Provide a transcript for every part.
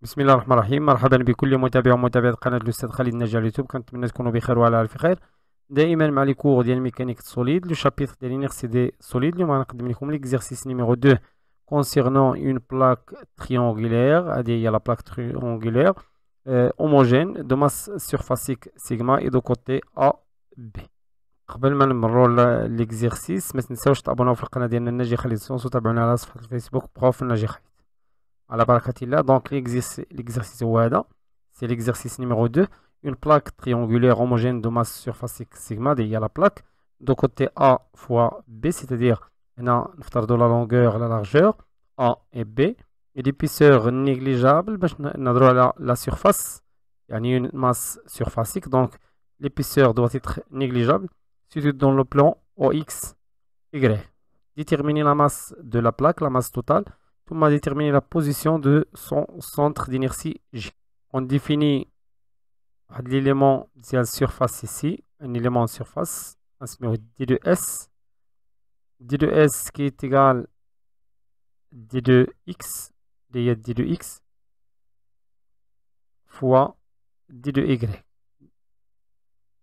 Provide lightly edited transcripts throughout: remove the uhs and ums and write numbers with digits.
بسم الله الرحمن الرحيم. مرحبا بكل متابع ومتابعة قناة الأستاذ خالد النجار اليوتيوب. كنتمنى تكونوا بخير وعلى ألف خير. دائما مع لي كور ديال ميكانيك سوليد لو شابيتر ديال لينيرسي دي سوليد. اليوم غنقدم لكم ليكزارسيس نيميرو 2 concernant une plaque triangulaire. هذه هي لا plaque triangulaire homogène de masse surfacique sigma et de côté A B. قبل ما نمروا ليكزارسيس ما تنساوش تابوناو في القناة ديالنا الناجي خالد سونس وتابعونا على صفحة الفيسبوك بروف الناجي خالد. على بركة الله. Donc l'exercice هو هذا. C'est l'exercice numéro 2. Une plaque triangulaire homogène de masse surfacique sigma. Il y a la plaque de côté A fois B, c'est-à-dire on a نفترضوا la longueur, la largeur A et B, et l'épaisseur négligeable باش نهضروا على la surface, يعني une masse surfacique. Donc l'épaisseur doit être négligeable. Située dans le plan OX, Y. Déterminer la masse de la plaque, la masse totale. On va déterminer la position de son centre d'inertie G. On définit l'élément de la surface ici, un élément de surface, on se met D de S. D de S qui est égal D de X, D de X, fois D de Y.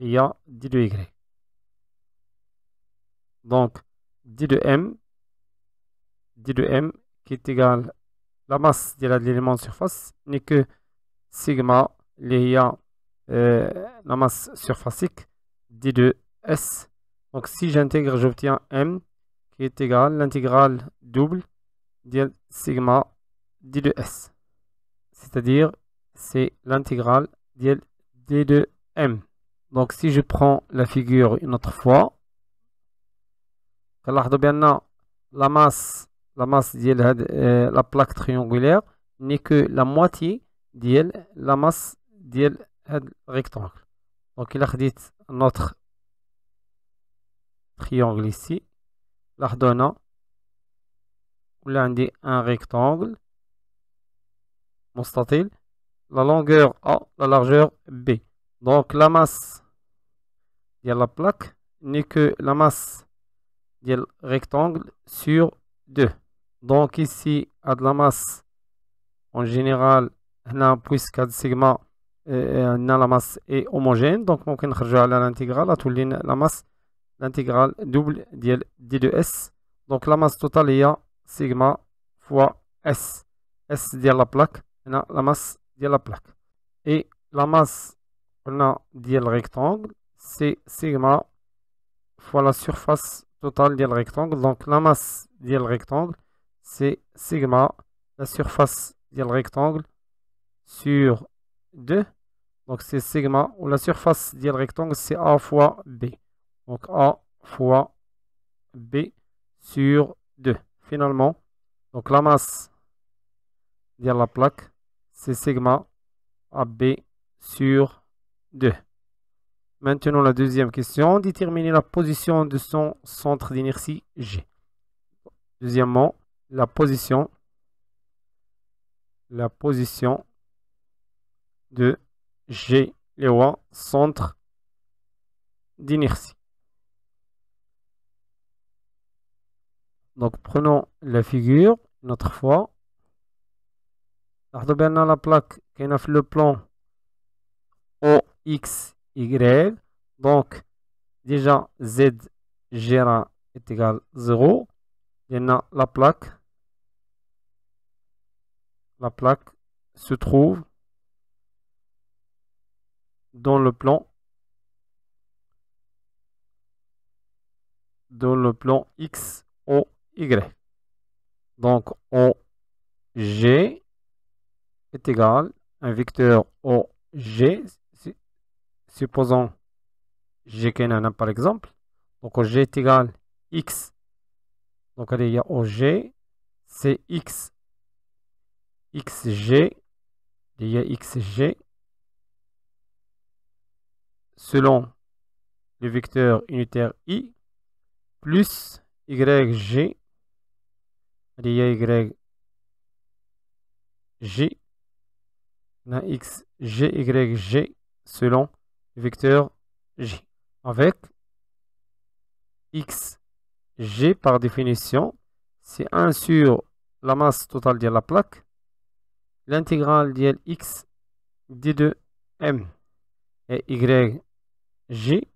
Il y a D de Y. Donc, D de M qui est égal la masse de l'élément de surface n'est que sigma lié la masse surfacique D de S. Donc si j'intègre, j'obtiens M qui est égal l'intégrale double de sigma D de S. C'est-à-dire c'est l'intégrale de D de M. Donc si je prends la figure une autre fois, la masse de la plaque triangulaire n'est que la moitié de la masse de rectangle. Donc il a dit notre triangle ici, là on a un rectangle مستطيل, la longueur A, la largeur B. Donc la masse de la plaque n'est que la masse du rectangle sur 2. Donc ici, à de la masse en général, puisque sigma la masse est homogène, donc on peut à l'intégrale, à tout la masse, l'intégrale double de D de S. Donc la masse totale est sigma fois S. S de la plaque, la masse de la plaque. Et la masse de rectangle, c'est sigma fois la surface totale du rectangle. Donc la masse du rectangle, c'est sigma, la surface du rectangle sur 2. Donc c'est sigma, ou la surface du rectangle, c'est A fois B. Donc A fois B sur 2. Finalement, donc la masse de la plaque, c'est sigma AB sur 2. Maintenant, la deuxième question, déterminer la position de son centre d'inertie G. Deuxièmement, la position de G, le centre d'inertie. Donc, prenons la figure une autre fois. La plaque qui est dans le plan OX, Y. Donc, déjà, Z G1 est égal à 0. Il y a la plaque. La plaque se trouve dans le plan X, O, Y. Donc, OG est égal à un vecteur OG. Supposons G par exemple. Donc OG est égal à X. Donc il y a OG, c'est X, XG, il y a XG, selon le vecteur unitaire I, plus YG, il y a YG, on a XG, YG, selon le vecteur J. Avec XG par définition, c'est 1 sur la masse totale de la plaque. l'intégrale ديال x d de m et y g.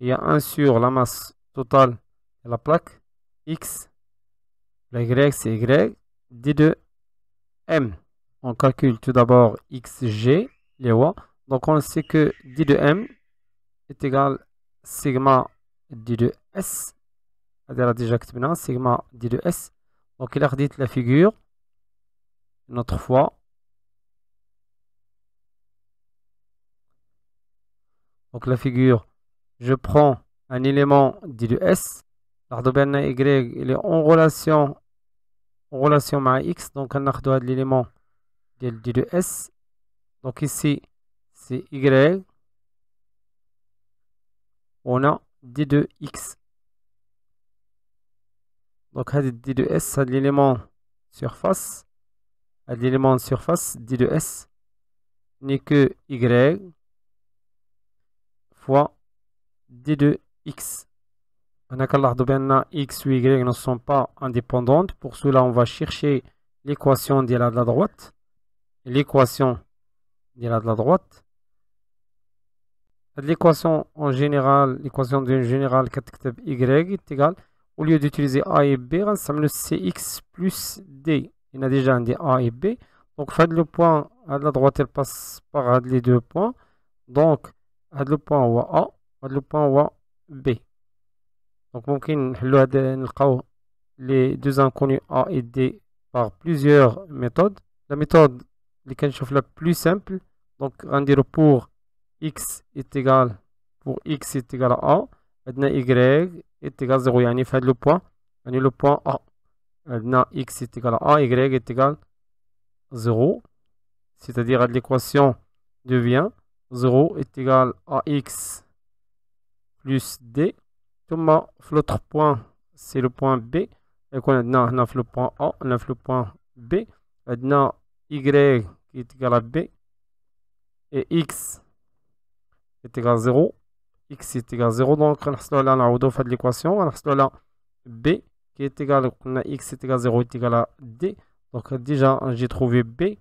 Il y a 1 sur la masse totale de la plaque x. La y, c'est y d de m. On calcule tout d'abord xg, les lois. Donc on sait que d de m est égal sigma d de s. C'est-à-dire déjà que sigma d de s. Donc il a redit la figure une autre fois. Donc la figure, je prends un élément d de s. L'ardoben y il est en relation avec x. Donc on a l'élément d de s. Donc ici c'est y. On a d de x. Donc d de s, c'est l'élément surface. L'élément de surface d de s n'est que y fois d de x. On a qu'à x ou y ne sont pas indépendantes. Pour cela, on va chercher l'équation de la droite. L'équation de la droite. L'équation en général, l'équation d'une générale y est égale, au lieu d'utiliser a et b, on s'amène le cx plus d. Il y a déjà un des a et b. Donc, le point à la droite, elle passe par les deux points. Donc, le point ou a, le point ou b. Donc, ممكن نلقاو les deux inconnus a et d par plusieurs méthodes. La méthode اللي je la plus simple. Donc, on dirait pour x est égal à a. Maintenant, y est égal à 0. يعني fait le point. Le point a. Maintenant, x est égal à a, y est égal à 0. C'est-à-dire l'équation devient 0 est égal à x plus d. L'autre point, c'est le point B. Et on a le point A, on a le point B. Maintenant, y est égal à B. Et x est égal à 0. X est égal à 0. Donc, on a l'équation. On a B qui est égal à x est égal à 0 est égal à D. Donc, déjà, j'ai trouvé B.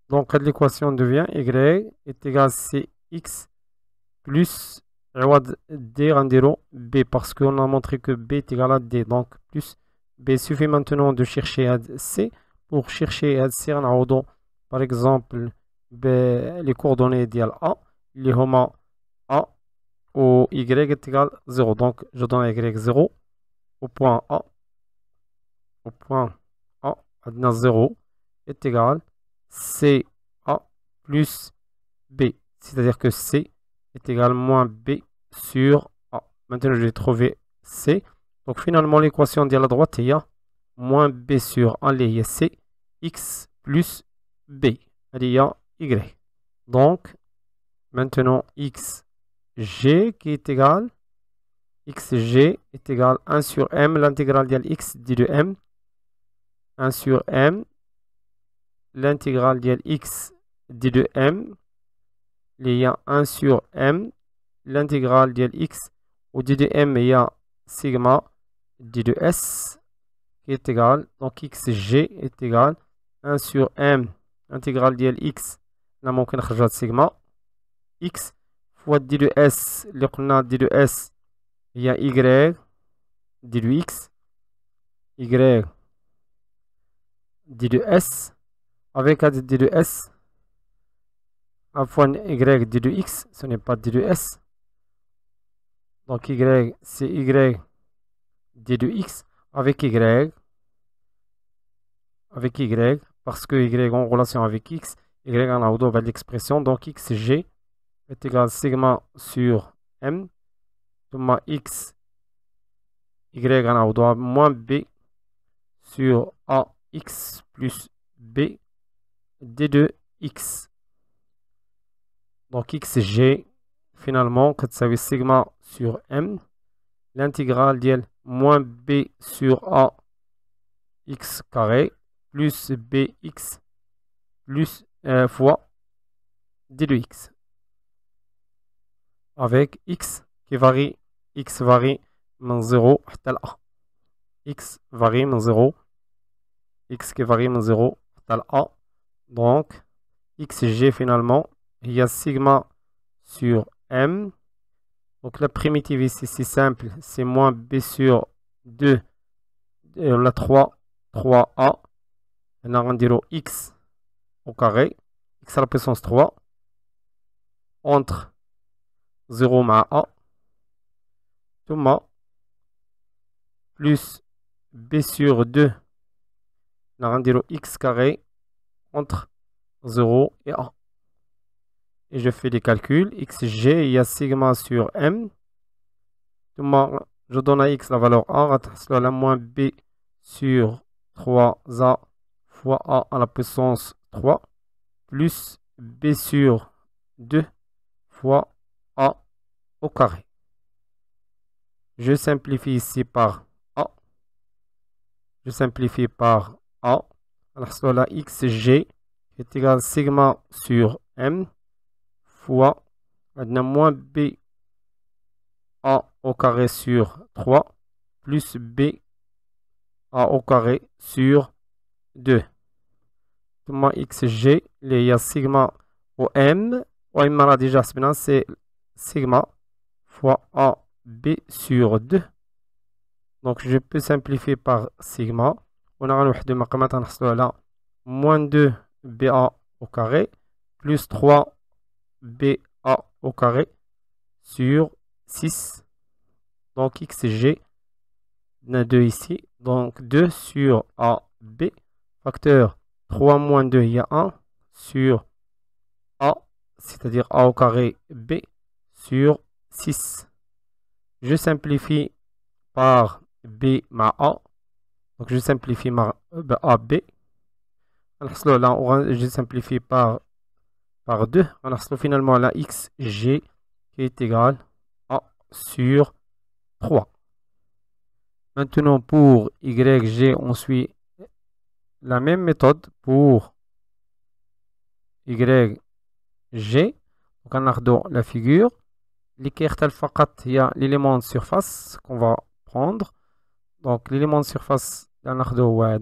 Donc, l'équation devient y est égal à cx plus D rendez B parce qu'on a montré que B est égal à D. Donc, plus B. Il suffit maintenant de chercher à C. Pour chercher à C, on a par exemple les coordonnées d'A. Les hommes A ou Y est égal à 0. Donc, je donne Y 0 au point A. Au point A, 0 est égal C A plus B. C'est-à-dire que C est égal à moins B sur A. Maintenant, j'ai trouvé C. Donc, finalement, l'équation de la droite, il y a moins B sur A, il y a C, X plus B. Il y a Y. Donc, maintenant, XG qui est égal, XG est égal à 1 sur M, l'intégrale de X d de M, 1 sur M, l'intégrale de X d de M, il y a 1 sur M, l'intégrale de x au d de m, il y a sigma d de s qui est égal, donc xg est égal 1 sur m, l'intégrale de x, là, ممكن نخرج sigma x fois d de s, اللي قلنا d de s, il y a y d de x, y d de s, avec d de s, à fois y d de x, ce n'est pas d de s. Donc y, c'est y d de x avec y, parce que y en relation avec x, y en a l'expression, donc xg est égal à sigma sur m, x, y en a moins b sur a x plus b d de x. Donc xg, finalement, que ça veut sigma sur m, l'intégrale d'elle moins b sur a x carré plus bx plus fois d de x avec x qui varie, x varie من 0 حتى ل a, x varie من 0, x qui varie من 0 حتى ل a, Donc, xg finalement, il y a sigma sur m. Donc la primitive ici, c'est simple, c'est moins b sur 2, la 3a. On a x au carré, x à la puissance 3, entre 0 مع a, ثم plus b sur 2, on a x carré entre 0 et a. Et je fais les calculs, xg, il y a sigma sur m, ثم je donne à x la valeur a, la moins b sur 3a fois a à la puissance 3, plus b sur 2 fois a au carré. Je simplifie ici par a. Je simplifie par a. Alors, cela xg est égal à sigma sur m fois moins b a au carré sur 3 plus b a au carré sur 2. ثم xg, il y a sigma au m. Au m, on a déjà c'est sigma fois a b sur 2. Donc je peux simplifier par sigma. On a واحد المقامات غنحصلوا على moins 2 ba au carré plus 3 ba au carré sur 6. Donc xg, on a 2 ici. Donc 2 sur ab, facteur 3 moins 2, il y a 1 sur a, c'est-à-dire a au carré b sur 6. Je simplifie par b مع a. Donc je simplifie par ab. Là, je simplifie par 2. On a finalement la xg qui est égale à sur 3. Maintenant pour yg, on suit la même méthode pour yg. Donc on a la figure. Il y a l'élément de surface qu'on va prendre. Donc l'élément de surface, on a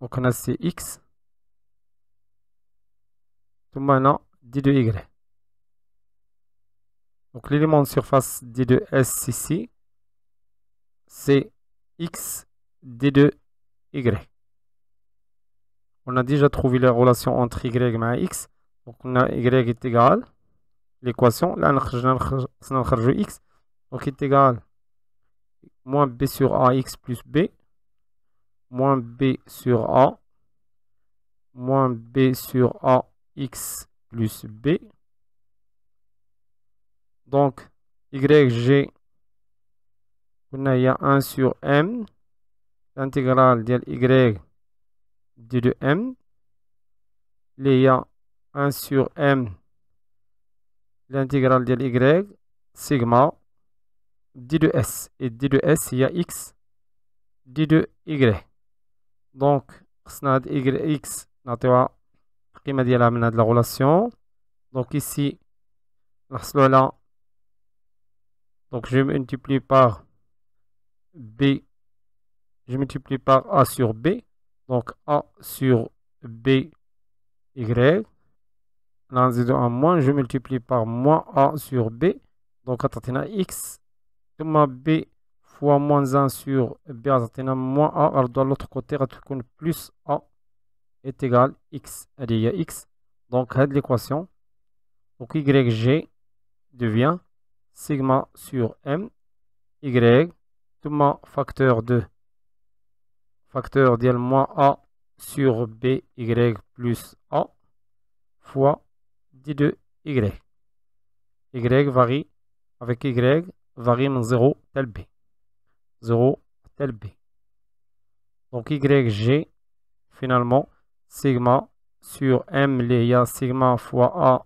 donc on a cx. Tout maintenant d de y. Donc l'élément de surface d de s ici, c'est x d de y. On a déjà trouvé la relation entre y et x. Donc on a y est égal, l'équation, là on a x, donc est égal moins b sur a x plus b, moins b sur a, moins b sur a x plus b. Donc yg, on a, il y a 1 sur m, l'intégrale de y d de m. Il y a 1 sur m, l'intégrale de y, sigma, d de s. Et d de s, il y a x, d de y. Donc, x, القيمة ديالها من هاد la relation. Donc ici, là, donc je multiplie par b, je multiplie par a sur b. Donc a sur b, y. Là, en moins, je multiplie par moins a sur b. Donc, on a x, b fois moins 1 sur b, on a moins a. Alors, de l'autre côté, on a plus a est égal x. Il y a x. Donc, l'équation. Donc, yg devient sigma sur m, y, facteur de moins a sur b, y plus a, fois d de y. Y varie avec y varie de 0 tel b. 0 tel b. Donc yg, finalement, sigma sur m, il y a sigma fois a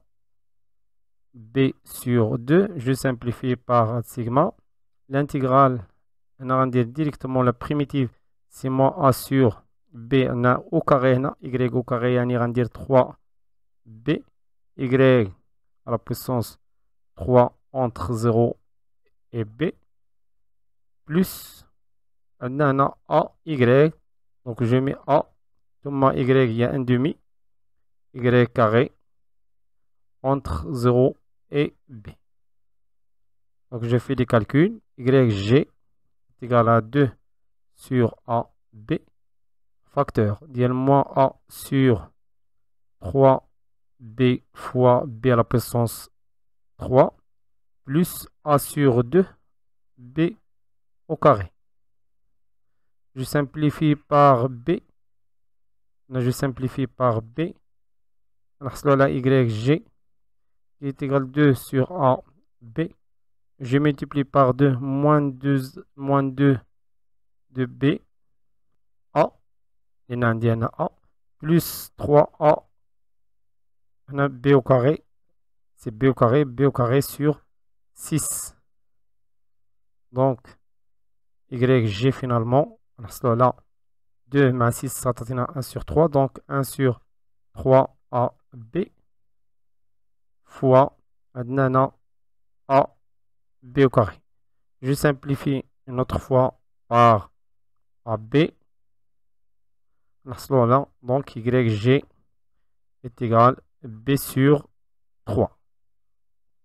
b sur 2. Je simplifie par sigma. L'intégrale, on a directement la primitive, c'est moins a sur b, on a au carré, y au carré, on a 3b, y à la puissance 3 entre 0 et b, plus عندنا هنا A Y. Donc je mets A ثم Y, il y a un demi Y carré entre 0 et B. Donc je fais des calculs. YG est égal à 2 sur AB. Facteur ديال moins A sur 3B fois B à la puissance 3 plus A sur 2 B au carré. Je simplifie par B. Je simplifie par B. نحصلوا على YG qui est égal à 2 sur AB. Je multiplie par 2 moins 2 de B A. Il y a A plus 3A. On a B au carré. C'est B au carré sur 6. Donc, YG finalement, on a là 2 mais 6, ça t'atteint 1 sur 3. Donc, 1 sur 3AB fois maintenant A B au carré. Je simplifie une autre fois par AB. Là, donc YG est égal à B sur 3.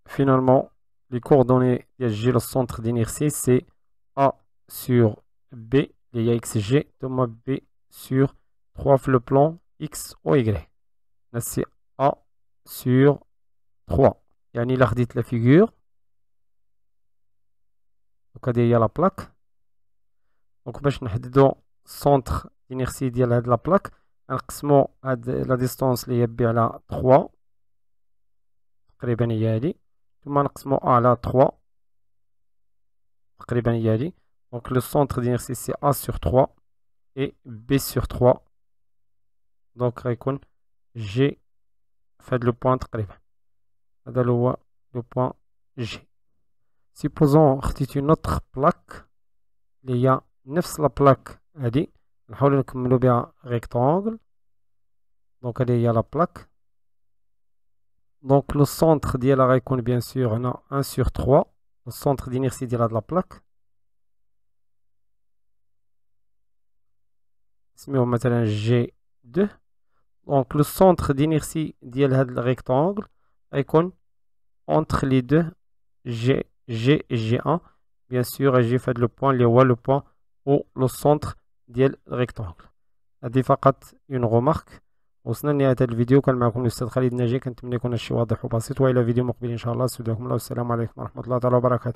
Finalement, les coordonnées de G, le centre d'inertie, c'est A sur B, il y a XG, donc B sur 3 le plan X ou Y. Là, c'est A sur 3. يعني إلا خديت la figure. Donc هذه هي la plaque. Donc باش نحددو centre d'inertie ديال هاد la plaque, نقسمو هاد la distance اللي هي B على 3 تقريبا هي هادي, ثم نقسمو A على 3 تقريبا هي هادي. Donc le centre d'inertie c'est A sur 3 et B sur 3. Donc غيكون G في هاد لو بوان تقريبا. هذا هو لو بوان G. Supposons خديت une autre plaque اللي هي نفس لا بلاك هادي, نحاولو نكملو بها rectangle. Donc هادي هي لا بلاك. Donc le centre ديالها غيكون bien sûr هنا 1 sur 3. Le centre d'inertie ديال هاد لا بلاك نسميوه مثلا G2. Donc le centre d'inertie ديال هاد الريكتانغل غيكون entre les deux G et G1. Bien sûr G في هاد لو بوان اللي هو لو بوان او لو centre ديال الريكتانغل. هادي فقط une remarque. وصلنا لنهاية هذا الفيديو. كان معكم الأستاذ خالد الناجي. كنتمنى يكون هادشي واضح وبسيط، وإلى فيديو مقبل إن شاء الله. استودعكم الله والسلام عليكم ورحمة الله تعالى وبركاته.